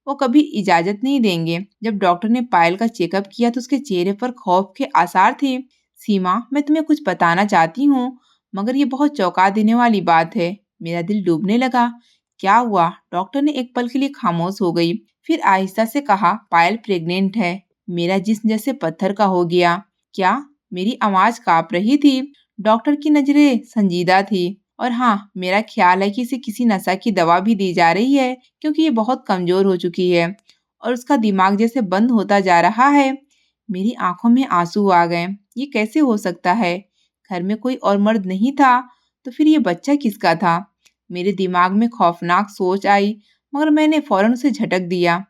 S1: वो कभी इजाजत नहीं देंगे। जब डॉक्टर ने पायल का चेकअप किया तो उसके चेहरे पर खौफ के आसार थे। सीमा, मैं तुम्हें कुछ बताना चाहती हूँ मगर ये बहुत चौंका देने वाली बात है। मेरा दिल डूबने लगा। क्या हुआ? डॉक्टर ने एक पल के लिए खामोश हो गई, फिर आहिस्ता से कहा, पायल प्रेग्नेंट है। मेरा जिस्म जैसे पत्थर का हो गया। क्या? मेरी आवाज कांप रही थी। डॉक्टर की नजरें संजीदा थी। और हाँ, मेरा ख्याल है कि इसे किसी नशा की दवा भी दी जा रही है क्योंकि ये बहुत कमजोर हो चुकी है और उसका दिमाग जैसे बंद होता जा रहा है। मेरी आंखों में आंसू आ गए। ये कैसे हो सकता है? घर में कोई और मर्द नहीं था तो फिर ये बच्चा किसका था? मेरे दिमाग में खौफनाक सोच आई मगर मैंने फौरन उसे झटक दिया।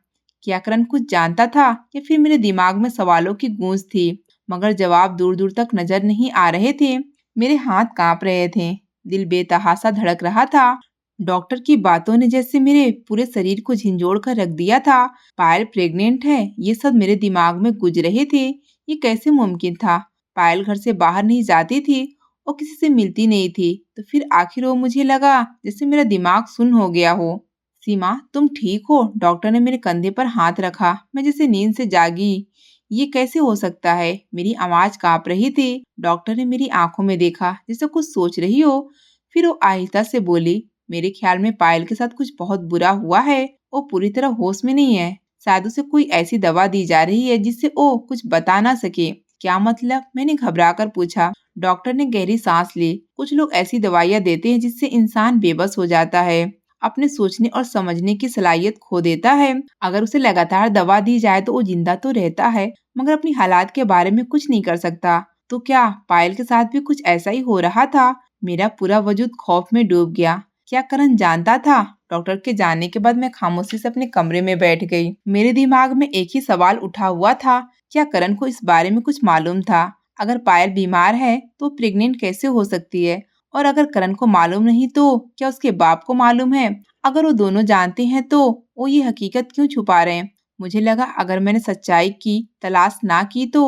S1: क्या करण कुछ जानता था या फिर मेरे दिमाग में सवालों की गूंज थी मगर जवाब दूर दूर तक नजर नहीं आ रहे थे। मेरे हाथ कांप रहे थे, दिल बेतहासा धड़क रहा था। डॉक्टर की बातों ने जैसे मेरे पूरे शरीर को झिंझोड़ कर रख दिया था। पायल प्रेग्नेंट है, ये सब मेरे दिमाग में गुज रहे थे। ये कैसे मुमकिन था? पायल घर से बाहर नहीं जाती थी और किसी से मिलती नहीं थी, तो फिर आखिर वो मुझे लगा जैसे मेरा दिमाग सुन्न हो गया हो। सीमा, तुम ठीक हो? डॉक्टर ने मेरे कंधे पर हाथ रखा। मैं जैसे नींद से जागी। ये कैसे हो सकता है? मेरी आवाज कांप रही थी। डॉक्टर ने मेरी आंखों में देखा जैसे कुछ सोच रही हो। फिर वो आहिस्ता से बोली, मेरे ख्याल में पायल के साथ कुछ बहुत बुरा हुआ है। वो पूरी तरह होश में नहीं है। शायद उसे कोई ऐसी दवा दी जा रही है जिससे वो कुछ बता ना सके। क्या मतलब? मैंने घबरा कर पूछा। डॉक्टर ने गहरी सांस ली। कुछ लोग ऐसी दवाइयाँ देते हैं जिससे इंसान बेबस हो जाता है, अपने सोचने और समझने की सलाहियत खो देता है। अगर उसे लगातार दवा दी जाए तो वो जिंदा तो रहता है मगर अपनी हालात के बारे में कुछ नहीं कर सकता। तो क्या पायल के साथ भी कुछ ऐसा ही हो रहा था? मेरा पूरा वजूद खौफ में डूब गया। क्या करण जानता था? डॉक्टर के जाने के बाद मैं खामोशी से अपने कमरे में बैठ गई। मेरे दिमाग में एक ही सवाल उठा हुआ था, क्या करण को इस बारे में कुछ मालूम था? अगर पायल बीमार है तो प्रेग्नेंट कैसे हो सकती है? और अगर करण को मालूम नहीं तो क्या उसके बाप को मालूम है? अगर वो दोनों जानते हैं तो वो ये हकीकत क्यों छुपा रहे हैं? मुझे लगा अगर मैंने सच्चाई की तलाश ना की तो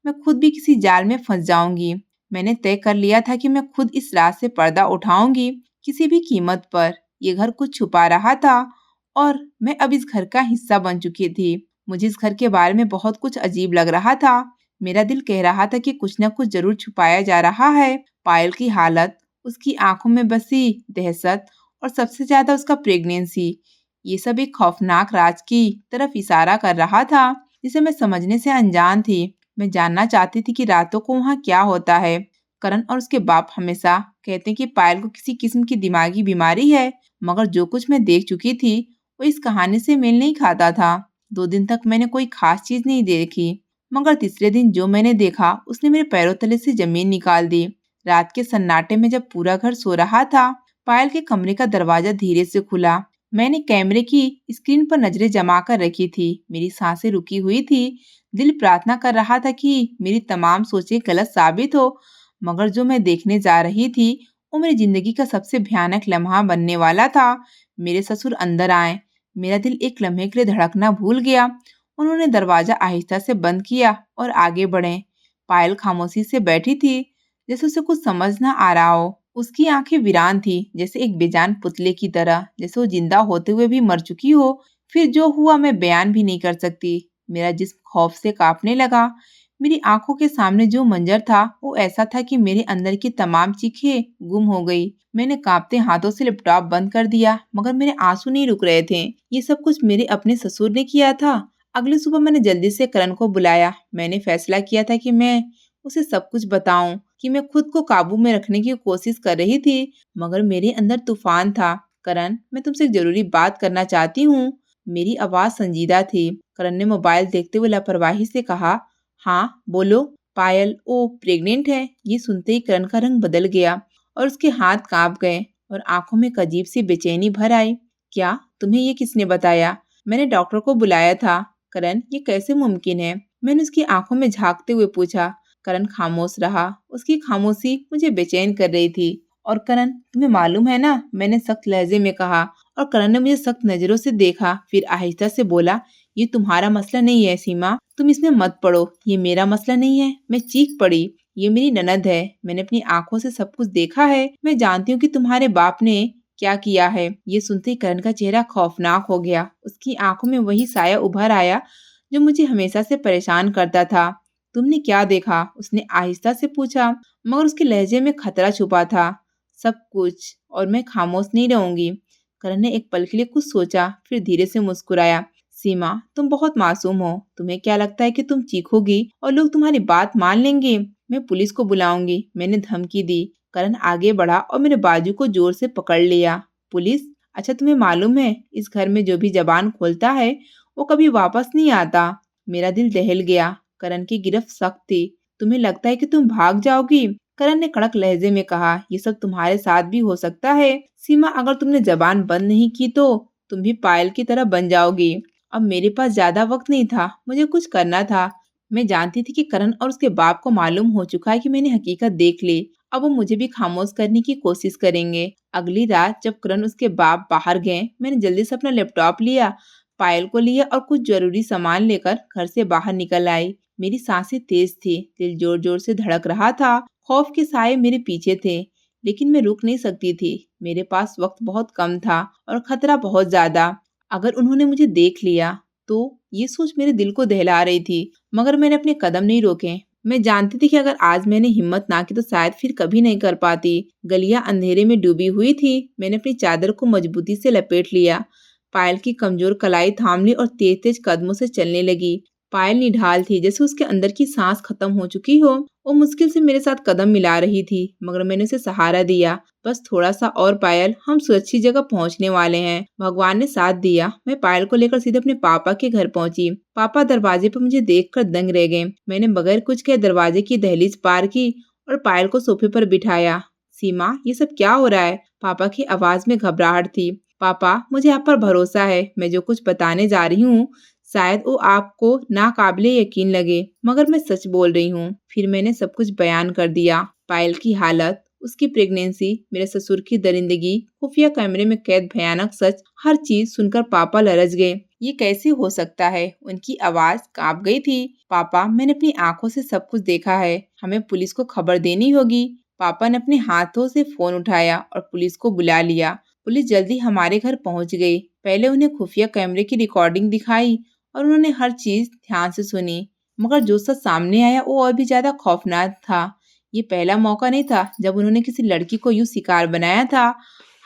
S1: मैं खुद भी किसी जाल में फंस जाऊंगी। मैंने तय कर लिया था कि मैं खुद इस राज से पर्दा उठाऊंगी, किसी भी कीमत पर। ये घर कुछ छुपा रहा था और मैं अब इस घर का हिस्सा बन चुकी थी। मुझे इस घर के बारे में बहुत कुछ अजीब लग रहा था। मेरा दिल कह रहा था कि कुछ न कुछ जरूर छुपाया जा रहा है। पायल की हालत, उसकी आंखों में बसी दहशत और सबसे ज्यादा उसका प्रेगनेंसी, ये सब एक खौफनाक राज की तरफ इशारा कर रहा था जिसे मैं समझने से अनजान थी। मैं जानना चाहती थी कि रातों को वहाँ क्या होता है। करण और उसके बाप हमेशा कहते हैं कि पायल को किसी किस्म की दिमागी बीमारी है मगर जो कुछ मैं देख चुकी थी वो इस कहानी से मेल नहीं खाता था। 2 दिन तक मैंने कोई खास चीज नहीं देखी मगर तीसरे दिन जो मैंने देखा उसने मेरे पैरों तले से जमीन निकाल दी। रात के सन्नाटे में जब पूरा घर सो रहा था, पायल के कमरे का दरवाजा धीरे से खुला। मैंने कैमरे की स्क्रीन पर नजरें जमा कर रखी थी। मेरी सांसें रुकी हुई थी। दिल प्रार्थना कर रहा था कि मेरी तमाम सोचें गलत साबित हो मगर जो मैं देखने जा रही थी वो मेरी जिंदगी का सबसे भयानक लम्हा बनने वाला था। मेरे ससुर अंदर आए। मेरा दिल एक लम्हे के लिए धड़कना भूल गया। उन्होंने दरवाजा आहिस्ता से बंद किया और आगे बढ़े। पायल खामोशी से बैठी थी, जैसे उसे कुछ समझ ना आ रहा हो। उसकी आंखें वीरान थी, जैसे एक बेजान पुतले की तरह, जैसे वो जिंदा होते हुए भी मर चुकी हो। फिर जो हुआ मैं बयान भी नहीं कर सकती। मेरा जिस्म खौफ से कांपने लगा। मेरी आंखों के सामने जो मंजर था वो ऐसा था कि मेरे अंदर की तमाम चीखें गुम हो गई। मैंने कांपते हाथों से लैपटॉप बंद कर दिया मगर मेरे आंसू नहीं रुक रहे थे। ये सब कुछ मेरे अपने ससुर ने किया था। अगली सुबह मैंने जल्दी से करण को बुलाया। मैंने फैसला किया था कि मैं उसे सब कुछ बताऊं, कि मैं खुद को काबू में रखने की कोशिश कर रही थी मगर मेरे अंदर तूफान था। करण, मैं तुमसे एक जरूरी बात करना चाहती हूँ। मेरी आवाज संजीदा थी। करण ने मोबाइल देखते हुए लापरवाही से कहा, हाँ बोलो। पायल ओ प्रेग्नेंट है। ये सुनते ही करण का रंग बदल गया और उसके हाथ कांप गए और आंखों में एक अजीब सी बेचैनी भर आई। क्या? तुम्हें ये किसने बताया? मैंने डॉक्टर को बुलाया था। करण, ये कैसे मुमकिन है? मैंने उसकी आंखों में झांकते हुए पूछा। करण खामोश रहा। उसकी खामोशी मुझे बेचैन कर रही थी। और करण, तुम्हें मालूम है ना? मैंने सख्त लहजे में कहा। और करण ने मुझे सख्त नजरों से देखा, फिर आहिस्ता से बोला, ये तुम्हारा मसला नहीं है सीमा, तुम इसमें मत पड़ो। ये मेरा मसला नहीं है। मैं चीख पड़ी। ये मेरी ननद है। मैंने अपनी आंखों से सब कुछ देखा है। मैं जानती हूँ कि तुम्हारे बाप ने क्या किया है। ये सुनते ही करण का चेहरा खौफनाक हो गया। उसकी आंखों में वही साया उभर आया जो मुझे हमेशा से परेशान करता था। तुमने क्या देखा? उसने आहिस्ता से पूछा, मगर उसके लहजे में खतरा छुपा था। सब कुछ, और मैं खामोश नहीं रहूंगी। करण ने एक पल के लिए कुछ सोचा, फिर धीरे से मुस्कुराया। सीमा, तुम बहुत मासूम हो। तुम्हें क्या लगता है कि तुम चीखोगी और लोग तुम्हारी बात मान लेंगे? मैं पुलिस को बुलाऊंगी, मैंने धमकी दी। करण आगे बढ़ा और मेरे बाजू को जोर से पकड़ लिया। पुलिस? अच्छा, तुम्हें मालूम है इस घर में जो भी जबान खोलता है वो कभी वापस नहीं आता। मेरा दिल दहल गया। करण की गिरफ्त सख्त थी। तुम्हें लगता है कि तुम भाग जाओगी? करण ने कड़क लहजे में कहा, ये सब तुम्हारे साथ भी हो सकता है सीमा। अगर तुमने जबान बंद नहीं की तो तुम भी पायल की तरह बन जाओगी। अब मेरे पास ज्यादा वक्त नहीं था, मुझे कुछ करना था। मैं जानती थी कि करण और उसके बाप को मालूम हो चुका है कि मैंने हकीकत देख ली। अब वो मुझे भी खामोश करने की कोशिश करेंगे। अगली रात जब करण उसके बाप बाहर गए, मैंने जल्दी से अपना लैपटॉप लिया, पायल को लिया और कुछ जरूरी सामान लेकर घर से बाहर निकल आई। मेरी सांसें तेज थी, दिल जोर जोर से धड़क रहा था। खौफ के साए मेरे पीछे थे, लेकिन मैं रुक नहीं सकती थी। मेरे पास वक्त बहुत कम था और खतरा बहुत ज्यादा। अगर उन्होंने मुझे देख लिया तो? ये सोच मेरे दिल को दहला रही थी, मगर मैंने अपने कदम नहीं रोके। मैं जानती थी कि अगर आज मैंने हिम्मत ना की तो शायद फिर कभी नहीं कर पाती। गलियां अंधेरे में डूबी हुई थी। मैंने अपनी चादर को मजबूती से लपेट लिया, पायल की कमजोर कलाई थाम ली और तेज तेज कदमों से चलने लगी। पायल निढाल थी, जैसे उसके अंदर की सांस खत्म हो चुकी हो। वो मुश्किल से मेरे साथ कदम मिला रही थी, मगर मैंने उसे सहारा दिया। बस थोड़ा सा और पायल, हम सुरक्षित जगह पहुंचने वाले हैं। भगवान ने साथ दिया। मैं पायल को लेकर सीधे अपने पापा के घर पहुंची। पापा दरवाजे पर मुझे देखकर दंग रह गए। मैंने बगैर कुछ कहे दरवाजे की दहलीज पार की और पायल को सोफे पर बिठाया। सीमा, ये सब क्या हो रहा है? पापा की आवाज में घबराहट थी। पापा, मुझे आप पर भरोसा है। मैं जो कुछ बताने जा रही हूँ शायद वो आपको नाकाबिले यकीन लगे, मगर मैं सच बोल रही हूँ। फिर मैंने सब कुछ बयान कर दिया। पायल की हालत, उसकी प्रेगनेंसी, मेरे ससुर की दरिंदगी, खुफिया कैमरे में कैद भयानक सच, हर चीज सुनकर पापा लरज गए। ये कैसे हो सकता है? उनकी आवाज कांप गई थी। पापा, मैंने अपनी आंखों से सब कुछ देखा है। हमें पुलिस को खबर देनी होगी। पापा ने अपने हाथों से फोन उठाया और पुलिस को बुला लिया। पुलिस जल्दी हमारे घर पहुंच गई। पहले उन्हें खुफिया कैमरे की रिकॉर्डिंग दिखाई और उन्होंने हर चीज ध्यान से सुनी, मगर जो सच सामने आया वो और भी ज्यादा खौफनाक था। ये पहला मौका नहीं था जब उन्होंने किसी लड़की को यूं शिकार बनाया था।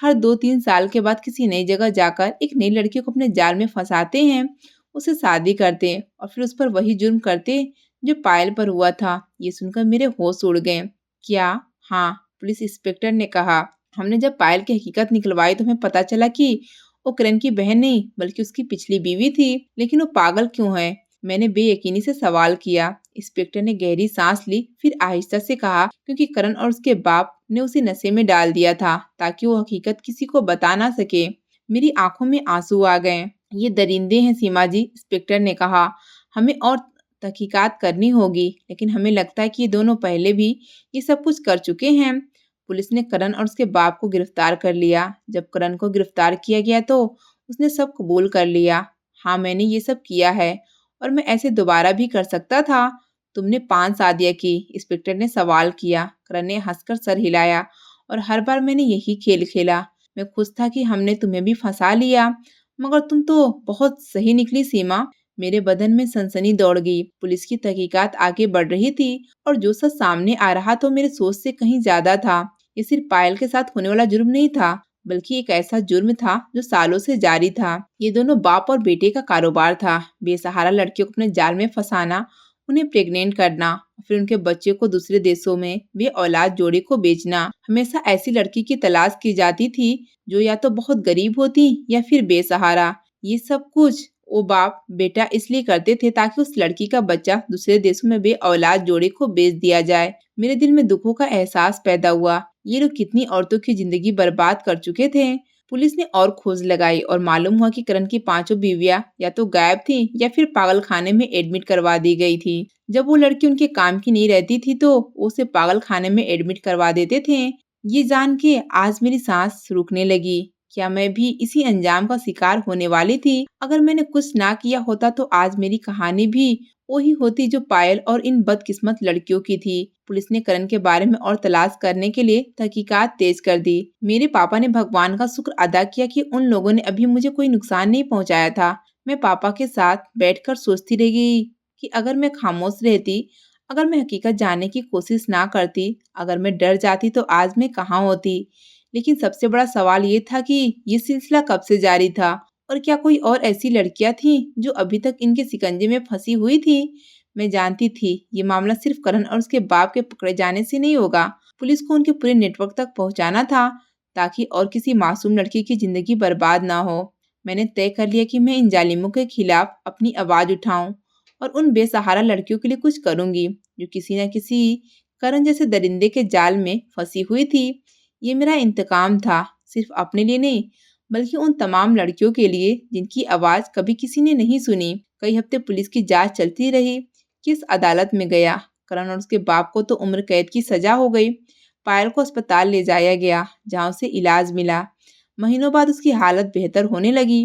S1: हर 2-3 साल के बाद किसी नई जगह जाकर एक नई लड़की को अपने जाल में फंसाते हैं, उसे शादी करते और फिर उस पर वही जुर्म करते जो पायल पर हुआ था। ये सुनकर मेरे होश उड़ गए। क्या? हाँ, पुलिस इंस्पेक्टर ने कहा। हमने जब पायल की हकीकत निकलवाई तो हमें पता चला कि वो करण की बहन नहीं बल्कि उसकी पिछली बीवी थी। लेकिन वो पागल क्यों है? मैंने बेयकीनी से सवाल किया। इंस्पेक्टर ने गहरी सांस ली, फिर आहिस्ता से कहा, क्योंकि करण और उसके बाप ने उसे नशे में डाल दिया था ताकि वो हकीकत किसी को बता ना सके। मेरी आंखों में आंसू आ गए। ये दरिंदे हैं सीमा जी, इंस्पेक्टर ने कहा। हमें और तहकीकात करनी होगी, लेकिन हमें लगता है कि ये दोनों पहले भी ये सब कुछ कर चुके हैं। पुलिस ने करण और उसके बाप को गिरफ्तार कर लिया। जब करण को गिरफ्तार किया गया तो उसने सब कबूल कर लिया। हाँ, मैंने ये सब किया है और मैं ऐसे दोबारा भी कर सकता था। तुमने 5 शादियां की? इंस्पेक्टर ने सवाल किया। करण ने हंसकर सर हिलाया। और हर बार मैंने यही खेल खेला। मैं खुश था कि हमने तुम्हें भी फंसा लिया, मगर तुम तो बहुत सही निकली सीमा। मेरे बदन में सनसनी दौड़ गई। पुलिस की तहकीकात आगे बढ़ रही थी और जो सच सामने आ रहा तो मेरे सोच से कहीं ज्यादा था। ये सिर्फ पायल के साथ होने वाला जुर्म नहीं था, बल्कि एक ऐसा जुर्म था जो सालों से जारी था। ये दोनों बाप और बेटे का कारोबार था। बेसहारा लड़कियों को अपने जाल में फंसाना, उन्हें प्रेग्नेंट करना, फिर उनके बच्चे को दूसरे देशों में वे औलाद जोड़ी को बेचना। हमेशा ऐसी लड़की की तलाश की जाती थी जो या तो बहुत गरीब होती या फिर बेसहारा। ये सब कुछ वो बाप बेटा इसलिए करते थे ताकि उस लड़की का बच्चा दूसरे देशों में बे औलाद जोड़े को बेच दिया जाए। मेरे दिल में दुखों का एहसास पैदा हुआ। ये लोग कितनी औरतों की जिंदगी बर्बाद कर चुके थे। पुलिस ने और खोज लगाई और मालूम हुआ कि करण की पांचों बीवियां या तो गायब थी या फिर पागल खाने में एडमिट करवा दी गई थी। जब वो लड़की उनके काम की नहीं रहती थी तो वो उसे पागल खाने में एडमिट करवा देते थे। ये जान के आज मेरी सांस रुकने लगी। क्या मैं भी इसी अंजाम का शिकार होने वाली थी? अगर मैंने कुछ ना किया होता तो आज मेरी कहानी भी वही होती जो पायल और इन बदकिस्मत लड़कियों की थी। पुलिस ने करण के बारे में और तलाश करने के लिए तहकीकात तेज कर दी। मेरे पापा ने भगवान का शुक्र अदा किया कि उन लोगों ने अभी मुझे कोई नुकसान नहीं पहुंचाया था। मैं पापा के साथ बैठकर सोचती रह गई कि अगर मैं खामोश रहती, अगर मैं हकीकत जानने की कोशिश ना करती, अगर मैं डर जाती तो आज मैं कहाँ होती। लेकिन सबसे बड़ा सवाल ये था कि ये सिलसिला कब से जारी था और क्या कोई और ऐसी लड़कियां थीं जो अभी तक इनके शिकंजे में फंसी हुई थी। मैं जानती थी ये मामला सिर्फ करण और उसके बाप के पकड़े जाने से नहीं होगा। पुलिस को उनके पूरे नेटवर्क तक पहुंचाना था ताकि और किसी मासूम लड़की की जिंदगी बर्बाद ना हो। मैंने तय कर लिया कि मैं इन जालिमों के खिलाफ अपनी आवाज उठाऊं और उन बेसहारा लड़कियों के लिए कुछ करूंगी जो किसी न किसी करण जैसे दरिंदे के जाल में फंसी हुई थी। ये मेरा इंतकाम था, सिर्फ अपने लिए नहीं बल्कि उन तमाम लड़कियों के लिए जिनकी आवाज कभी किसी ने नहीं सुनी। कई हफ्ते पुलिस की जांच चलती रही। किस अदालत में गया, करण और उसके बाप को तो उम्र कैद की सजा हो गई। पायल को अस्पताल ले जाया गया जहां उसे इलाज मिला। महीनों बाद उसकी हालत बेहतर होने लगी।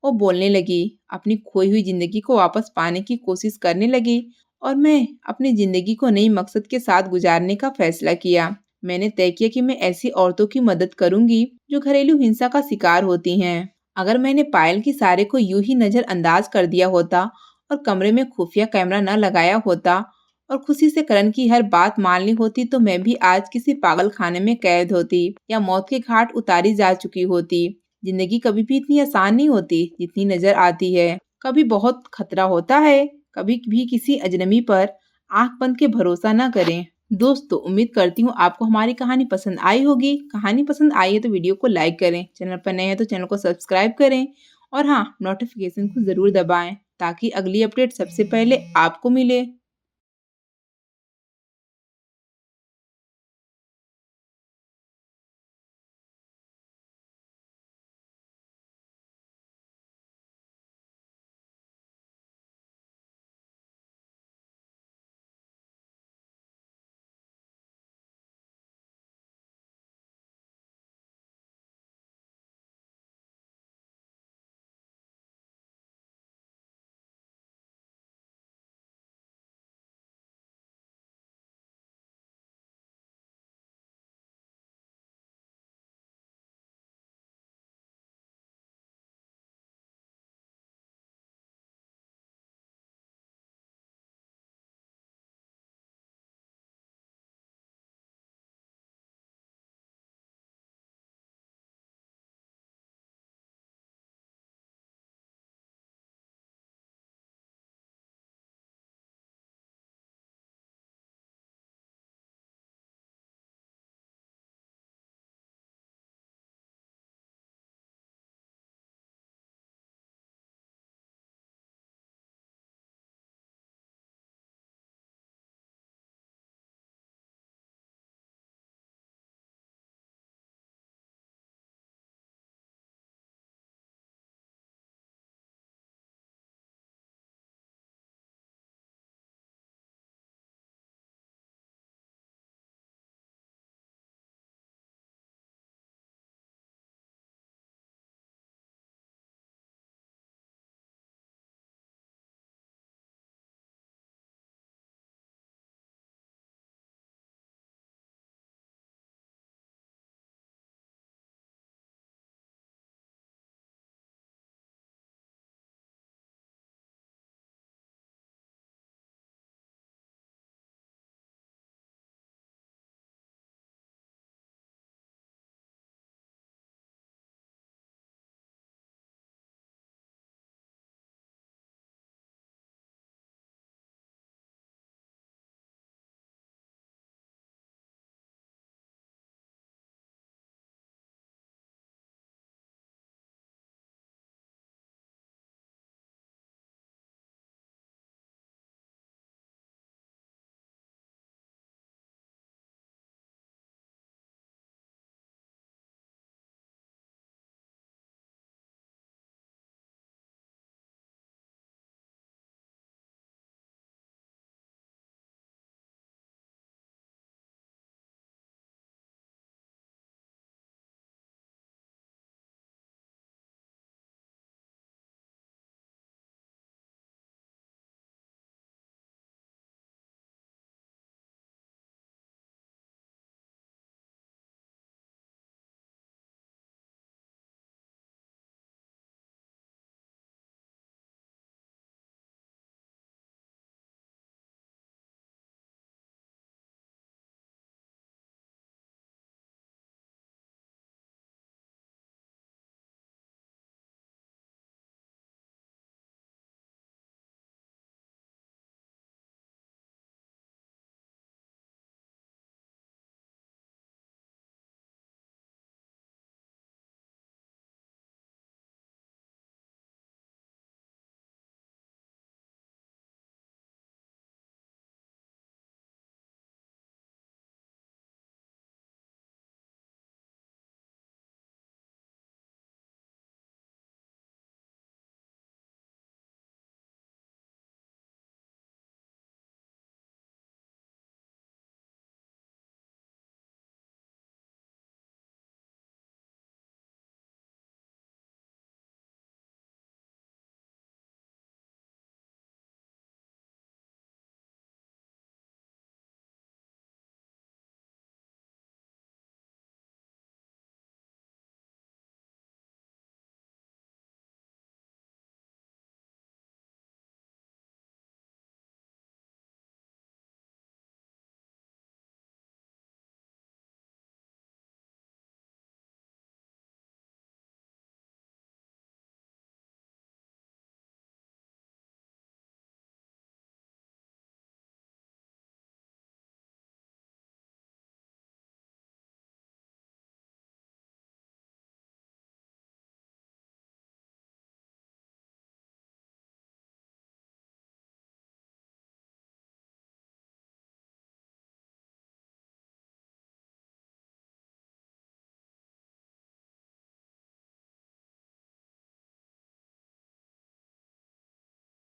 S1: वो बोलने लगी, अपनी खोई हुई जिंदगी को वापस पाने की कोशिश करने लगी और मैं अपनी जिंदगी को नई मकसद के साथ गुजारने का फैसला किया। मैंने तय किया कि मैं ऐसी औरतों की मदद करूंगी जो घरेलू हिंसा का शिकार होती हैं। अगर मैंने पायल की सारे को यूं ही नजरअंदाज कर दिया होता और कमरे में खुफिया कैमरा न लगाया होता और खुशी से करण की हर बात मान ली होती तो मैं भी आज किसी पागल खाने में कैद होती या मौत के घाट उतारी जा चुकी होती। जिंदगी कभी भी इतनी आसान नहीं होती जितनी नजर आती है। कभी बहुत खतरा होता है, कभी भी किसी अजनबी पर आंख बंद के भरोसा न करें। दोस्तों, उम्मीद करती हूँ आपको हमारी कहानी पसंद आई होगी। कहानी पसंद आई है तो वीडियो को लाइक करें, चैनल पर नए हैं तो चैनल को सब्सक्राइब करें और हाँ, नोटिफिकेशन को जरूर दबाएं ताकि अगली अपडेट सबसे पहले आपको मिले।